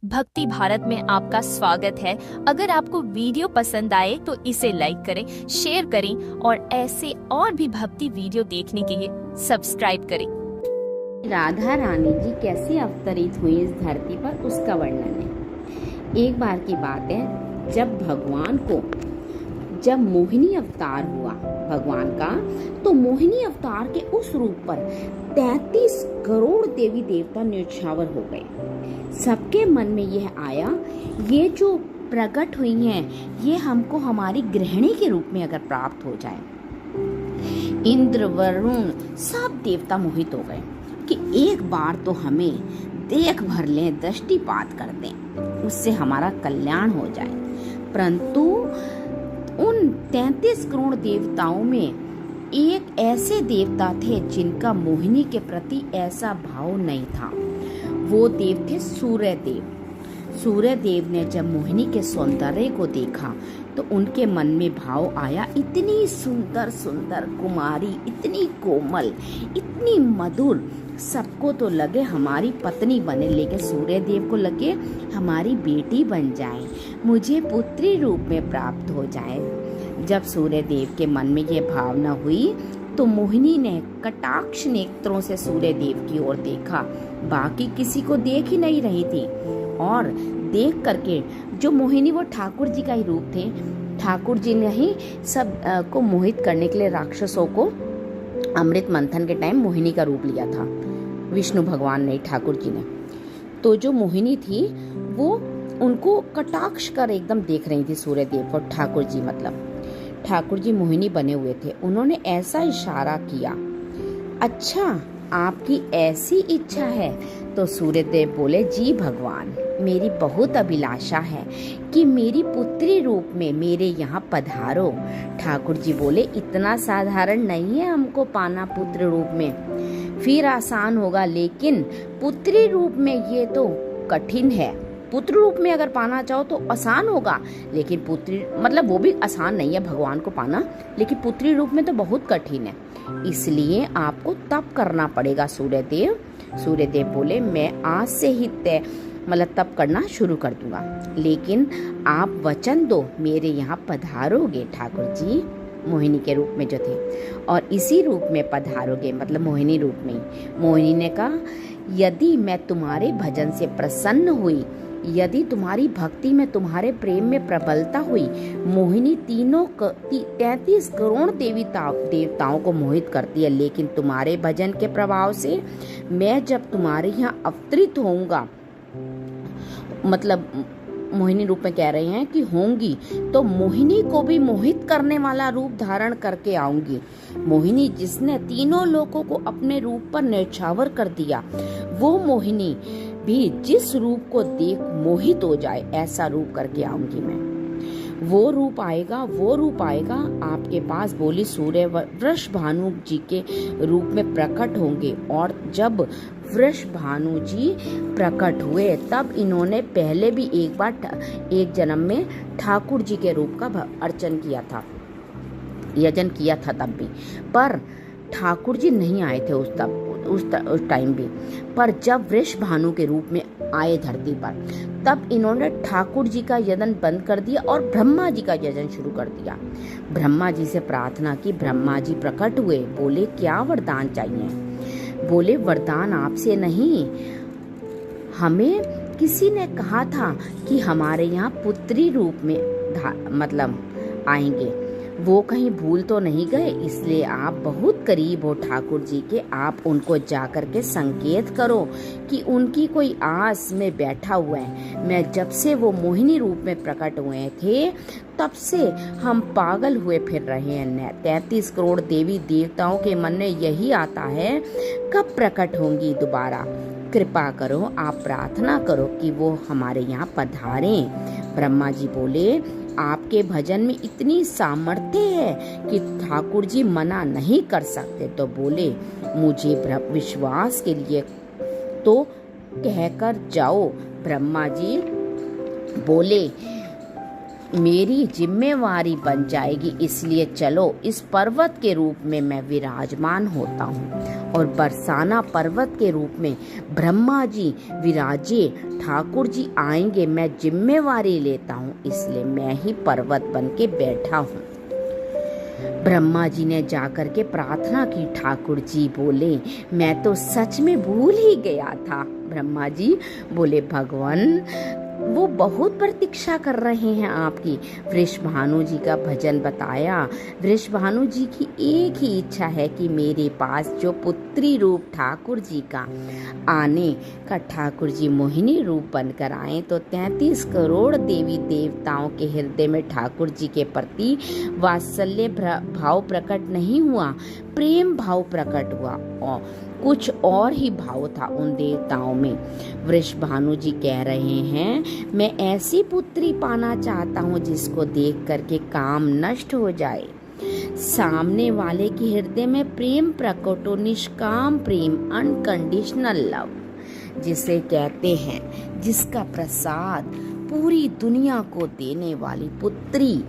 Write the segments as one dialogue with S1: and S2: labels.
S1: भक्ति भारत में आपका स्वागत है। अगर आपको वीडियो पसंद आए तो इसे लाइक करें, शेयर करें और ऐसे और भी भक्ति वीडियो देखने के लिए सब्सक्राइब करें।
S2: राधा रानी जी कैसे अवतरित हुई इस धरती पर, उसका वर्णन है। एक बार की बात है, जब मोहिनी अवतार हुआ भगवान का, तो मोहिनी अवतार के उस रूप पर 33 करोड़ देवी देवता न्यौछावर हो गए। सबके मन में यह आया, ये जो प्रकट हुई हैं, ये हमको हमारी गृहिणी के रूप में अगर प्राप्त हो जाए। इंद्र वरुण सब देवता मोहित हो गए कि एक बार तो हमें देख भर लें, दृष्टिपात कर दें, उससे हमारा कल्याण हो जाए। परंतु उन 33 करोड़ देवताओं में एक ऐसे देवता थे जिनका मोहिनी के प्रति ऐसा भाव नहीं था। वो देव थे सूर्यदेव। सूर्यदेव ने जब मोहिनी के सौंदर्य को देखा तो उनके मन में भाव आया, इतनी सुंदर सुंदर कुमारी, इतनी कोमल, इतनी मधुर, सबको तो लगे हमारी पत्नी बने, लेकिन सूर्यदेव को लगे हमारी बेटी बन जाए, मुझे पुत्री रूप में प्राप्त हो जाए। जब सूर्यदेव के मन में ये भावना हुई तो मोहिनी ने कटाक्ष नेत्रों से सूर्यदेव की ओर देखा। बाकी किसी को देख ही नहीं रही थी, और देख करके जो मोहिनी, वो ठाकुर जी का ही रूप थे। ठाकुर जी ने ही सब को मोहित करने के लिए राक्षसों को अमृत मंथन के टाइम मोहिनी का रूप लिया था, विष्णु भगवान ने, ठाकुर जी ने। तो जो मोहिनी थी वो उनको कटाक्ष कर एकदम देख रही थी सूर्यदेव और ठाकुर जी, मतलब ठाकुर जी मोहिनी बने हुए थे। उन्होंने ऐसा इशारा किया, अच्छा आपकी ऐसी इच्छा है? तो सूर्यदेव बोले, जी भगवान, मेरी बहुत अभिलाषा है कि मेरी पुत्री रूप में मेरे यहाँ पधारो। ठाकुर जी बोले, इतना साधारण नहीं है हमको पाना पुत्र रूप में, फिर आसान होगा, लेकिन पुत्री रूप में ये तो कठिन है। पुत्र रूप में अगर पाना चाहो तो आसान होगा, लेकिन पुत्री मतलब वो भी आसान नहीं है भगवान को पाना, लेकिन पुत्री रूप में तो बहुत कठिन है, इसलिए आपको तप करना पड़ेगा सूर्यदेव। सूर्यदेव बोले, मैं आज से ही तप करना शुरू कर दूंगा, लेकिन आप वचन दो मेरे यहाँ पधारोगे ठाकुर जी, मोहिनी के रूप में जो थे, और इसी रूप में पधारोगे, मतलब मोहिनी रूप में। मोहिनी ने कहा, यदि मैं तुम्हारे भजन से प्रसन्न हुई, यदि तुम्हारी भक्ति में, तुम्हारे प्रेम में प्रबलता हुई, मोहिनी 33 करोड़ देवताओं को मोहित करती है, लेकिन तुम्हारे भजन के प्रभाव से मैं जब तुम्हारे यहाँ अवतरित होऊंगा, मतलब मोहिनी रूप में कह रहे हैं कि होंगी, तो मोहिनी को भी मोहित करने वाला रूप धारण करके आऊंगी। मोहिनी जिसने तीनों लोगों को अपने रूप पर न्यौछावर कर दिया, वो मोहिनी भी जिस रूप को देख मोहित हो जाए, ऐसा रूप करके आऊंगी मैं। वो रूप आएगा आपके पास। बोली, सूर्य वृषभानु जी के रूप में प्रकट होंगे। और जब वृषभानु जी प्रकट हुए तब इन्होंने पहले भी एक बार एक जन्म में ठाकुर जी के रूप का अर्चन किया था, यजन किया था तब भी, पर ठाकुर जी नहीं आए थे उस टाइम भी। पर जब वृषभानु के रूप में आए धरती पर, तब इन्होंने ठाकुर जी का यजन बंद कर दिया और ब्रह्मा जी का यजन शुरू कर दिया। ब्रह्मा जी से प्रार्थना की, ब्रह्मा जी प्रकट हुए, बोले, क्या वरदान चाहिए? बोले, वरदान आपसे नहीं, हमें किसी ने कहा था कि हमारे यहाँ पुत्री रूप में मतलब आएंगे, वो कहीं भूल तो नहीं गए, इसलिए आप बहुत करीब हो ठाकुर जी के, आप उनको जाकर के संकेत करो कि उनकी कोई आस में बैठा हुआ है। मैं जब से वो मोहिनी रूप में प्रकट हुए थे तब से हम पागल हुए फिर रहे हैं। 33 करोड़ देवी देवताओं के मन में यही आता है, कब प्रकट होंगी दोबारा, कृपा करो, आप प्रार्थना करो कि वो हमारे यहाँ पधारें। ब्रह्मा जी बोले, आपके भजन में इतनी सामर्थ्य है कि ठाकुर जी मना नहीं कर सकते। तो बोले, मुझे विश्वास के लिए तो कहकर जाओ। ब्रह्मा जी बोले, मेरी जिम्मेवारी बन जाएगी। इसलिए चलो इस पर्वत के रूप में मैं विराजमान होता हूँ और बरसाना पर्वत के रूप में ब्रह्मा जी विराजे, ठाकुर जी आएंगे, मैं जिम्मेवारी लेता हूँ, इसलिए मैं ही पर्वत बन के बैठा हूँ। ब्रह्मा जी ने जाकर के प्रार्थना की। ठाकुर जी बोले, मैं तो सच में भूल ही गया था। ब्रह्मा जी बोले, भगवान वो बहुत प्रतीक्षा कर रहे हैं आपकी। वृषभानु जी का भजन बताया। वृषभानु जी की एक ही इच्छा है कि मेरे पास जो पुत्री रूप ठाकुर जी का आने का, ठाकुर जी मोहिनी रूप बनकर आए तो 33 करोड़ देवी देवताओं के हृदय में ठाकुर जी के प्रति वात्सल्य भाव प्रकट नहीं हुआ, प्रेम भाव प्रकट हुआ और कुछ और ही भाव था उन देवताओं में। वृषभानु जी कह रहे हैं, मैं ऐसी पुत्री पाना चाहता हूँ जिसको देख करके काम नष्ट हो जाए, सामने वाले के हृदय में प्रेम प्रकट हो, निष्काम प्रेम, अनकंडीशनल लव जिसे कहते हैं, जिसका प्रसाद पूरी दुनिया को देने वाली पुत्री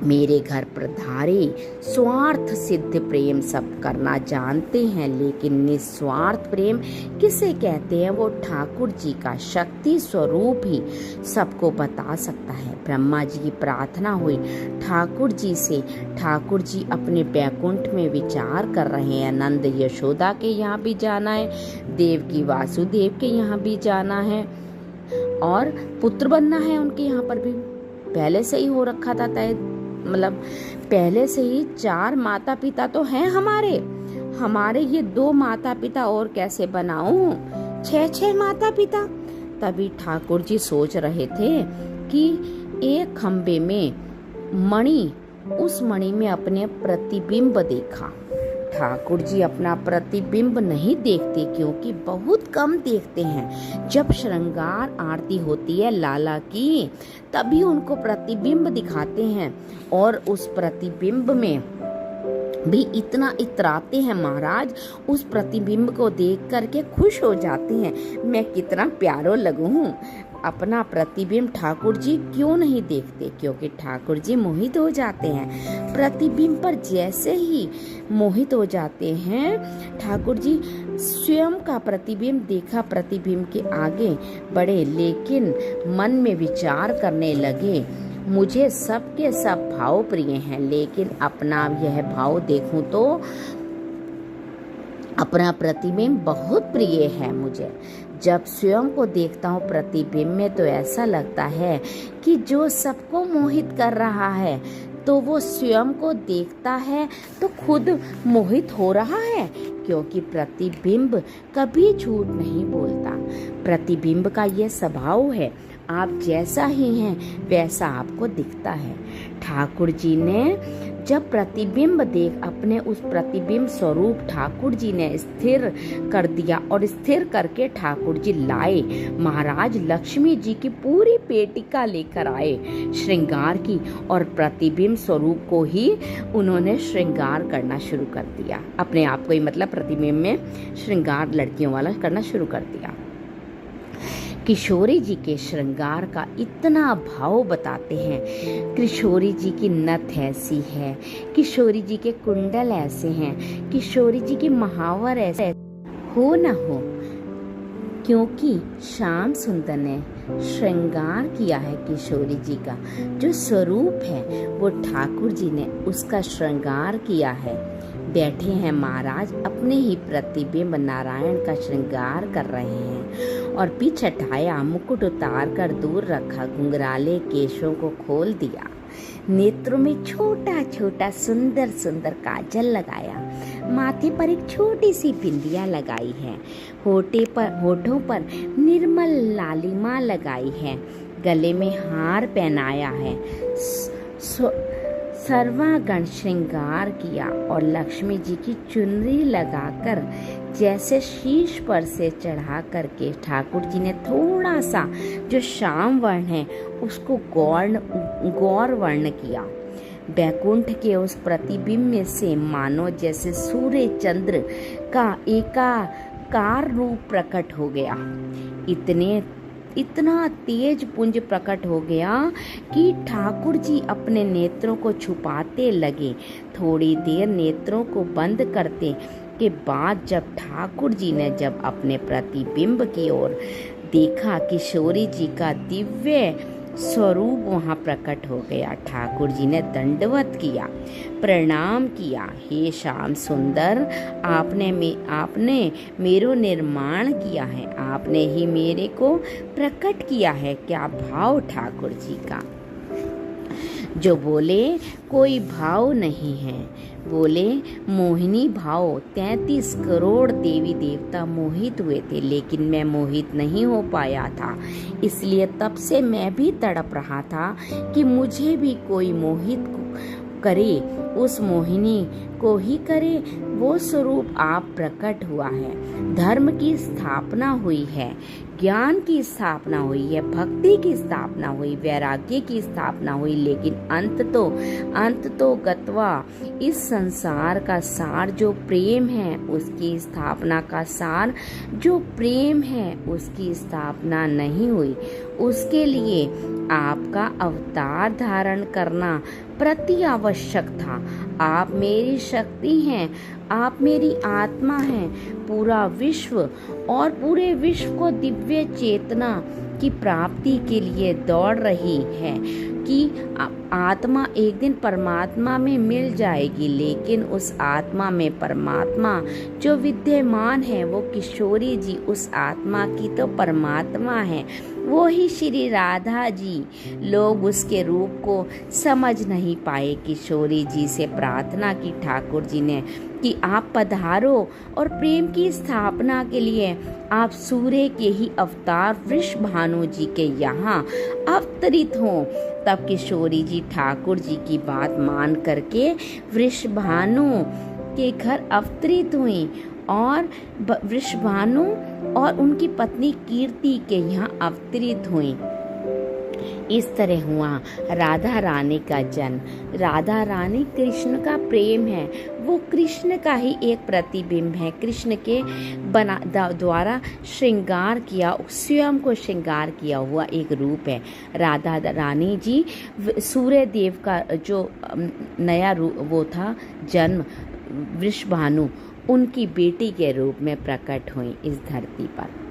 S2: मेरे घर पधारे। स्वार्थ सिद्ध प्रेम सब करना जानते हैं, लेकिन निस्वार्थ प्रेम किसे कहते हैं? वो ठाकुर जी का शक्ति स्वरूप ही सबको बता सकता है। ब्रह्मा जी की प्रार्थना हुई ठाकुर जी से। ठाकुर जी अपने बैकुंठ में विचार कर रहे हैं, नंद यशोदा के यहाँ भी जाना है, देवकी वासुदेव के यहाँ भी जाना है और पुत्र बनना है उनके यहाँ पर भी। पहले से ही हो रखा था तय, मतलब पहले से ही 4 माता पिता तो हैं हमारे ये 2 माता पिता और कैसे बनाऊं, 6 माता पिता। तभी ठाकुर जी सोच रहे थे कि एक खंबे में मणि, उस मणि में अपने प्रतिबिंब देखा। ठाकुर जी अपना प्रतिबिंब नहीं देखते क्योंकि बहुत कम देखते हैं। जब श्रृंगार आरती होती है लाला की, तभी उनको प्रतिबिंब दिखाते हैं और उस प्रतिबिंब में भी इतना इतराते हैं महाराज, उस प्रतिबिंब को देख करके खुश हो जाते हैं, मैं कितना प्यारो लगूं। अपना प्रतिबिंब ठाकुर जी क्यों नहीं देखते? क्योंकि ठाकुर जी मोहित हो जाते हैं प्रतिबिंब पर। जैसे ही मोहित हो जाते हैं, ठाकुर जी स्वयं का प्रतिबिंब देखा, प्रतिबिंब के आगे बढ़े, लेकिन मन में विचार करने लगे, मुझे सबके सब भाव प्रिय हैं, लेकिन अपना यह भाव देखूं तो अपना प्रतिबिंब बहुत प्रिय है मुझे। जब स्वयं को देखता हूँ प्रतिबिंब में तो ऐसा लगता है कि जो सबको मोहित कर रहा है, तो वो स्वयं को देखता है तो खुद मोहित हो रहा है, क्योंकि प्रतिबिंब कभी झूठ नहीं बोलता। प्रतिबिंब का ये स्वभाव है, आप जैसा ही हैं वैसा आपको दिखता है। ठाकुर जी ने जब प्रतिबिंब देख, अपने उस प्रतिबिंब स्वरूप ठाकुर जी ने स्थिर कर दिया और स्थिर करके ठाकुर जी लाए, महाराज लक्ष्मी जी की पूरी पेटिका लेकर आए श्रृंगार की, और प्रतिबिंब स्वरूप को ही उन्होंने श्रृंगार करना शुरू कर दिया। अपने आप को ही मतलब प्रतिबिंब में श्रृंगार लड़कियों वाला करना शुरू कर दिया। किशोरी जी के श्रृंगार का इतना भाव बताते हैं। किशोरी जी की नथ ऐसी है, किशोरी जी के कुंडल ऐसे हैं, किशोरी जी की महावर ऐसे हो न हो, क्योंकि श्याम सुंदर ने श्रृंगार किया है किशोरी जी का। जो स्वरूप है वो ठाकुर जी ने उसका श्रृंगार किया है। बैठे हैं महाराज, अपने ही प्रतिबिंब नारायण का श्रृंगार कर रहे हैं और पीछ हटाया, मुकुट उतार कर दूर रखा, घुंघराले केशों को खोल दिया, नेत्रों में छोटा छोटा सुंदर सुंदर काजल लगाया, माथे पर एक छोटी सी बिंदिया लगाई है, होठों पर निर्मल लालिमा लगाई है, गले में हार पहनाया है, सर्वांगण श्रृंगार किया और लक्ष्मी जी की चुनरी लगाकर जैसे शीश पर से चढ़ा करके ठाकुर जी ने थोड़ा सा जो श्याम वर्ण है उसको गौर वर्ण किया। बैकुंठ के उस प्रतिबिंब में से मानो जैसे सूर्य चंद्र का एकाकार रूप प्रकट हो गया। इतने इतना तेज पुंज प्रकट हो गया कि ठाकुर जी अपने नेत्रों को छुपाते लगे। थोड़ी देर नेत्रों को बंद करते के बाद जब ठाकुर जी ने जब अपने प्रतिबिंब की ओर देखा, किशोरी जी का दिव्य स्वरूप वहाँ प्रकट हो गया। ठाकुर जी ने दंडवत किया, प्रणाम किया। हे श्याम सुंदर, आपने मेरो निर्माण किया है, आपने ही मेरे को प्रकट किया है। क्या भाव ठाकुर जी का। जो बोले कोई भाव नहीं है, बोले मोहिनी भाव। 33 करोड़ देवी देवता मोहित हुए थे, लेकिन मैं मोहित नहीं हो पाया था। इसलिए तब से मैं भी तड़प रहा था कि मुझे भी कोई मोहित करे, उस मोहिनी को ही करे। वो स्वरूप आप प्रकट हुआ है। धर्म की स्थापना हुई है, ज्ञान की स्थापना हुई है, भक्ति की स्थापना हुई, वैराग्य की स्थापना हुई, लेकिन अंत तो गत्वा इस संसार का सार जो प्रेम है, उसकी स्थापना का सार जो प्रेम है, उसकी स्थापना नहीं हुई। उसके लिए आपका अवतार धारण करना प्रति आवश्यक था। आप मेरी शक्ति हैं, आप मेरी आत्मा हैं। पूरा विश्व और पूरे विश्व को दिव्य चेतना की प्राप्ति के लिए दौड़ रही है कि आत्मा एक दिन परमात्मा में मिल जाएगी, लेकिन उस आत्मा में परमात्मा जो विद्यमान है, वो किशोरी जी उस आत्मा की तो परमात्मा है, वो ही श्री राधा जी। लोग उसके रूप को समझ नहीं पाए। किशोरी जी से प्रार्थना की ठाकुर जी ने कि आप पधारो और प्रेम की स्थापना के लिए आप सूर्य के ही अवतार वृषभानु जी के यहाँ अवतरित हों। तब किशोरी जी ठाकुर जी की बात मान करके वृषभानु के घर अवतरित हुई और वृषभानु और उनकी पत्नी कीर्ति के यहाँ अवतरित हुई। इस तरह हुआ राधा रानी का जन्म। राधा रानी कृष्ण का प्रेम है, वो कृष्ण का ही एक प्रतिबिंब है। कृष्ण के द्वारा श्रृंगार किया, स्वयं को श्रृंगार किया हुआ एक रूप है। राधा रानी जी सूर्य देव का जो नया रूप वो था जन्म, वृषभानु, उनकी बेटी के रूप में प्रकट हुई इस धरती पर।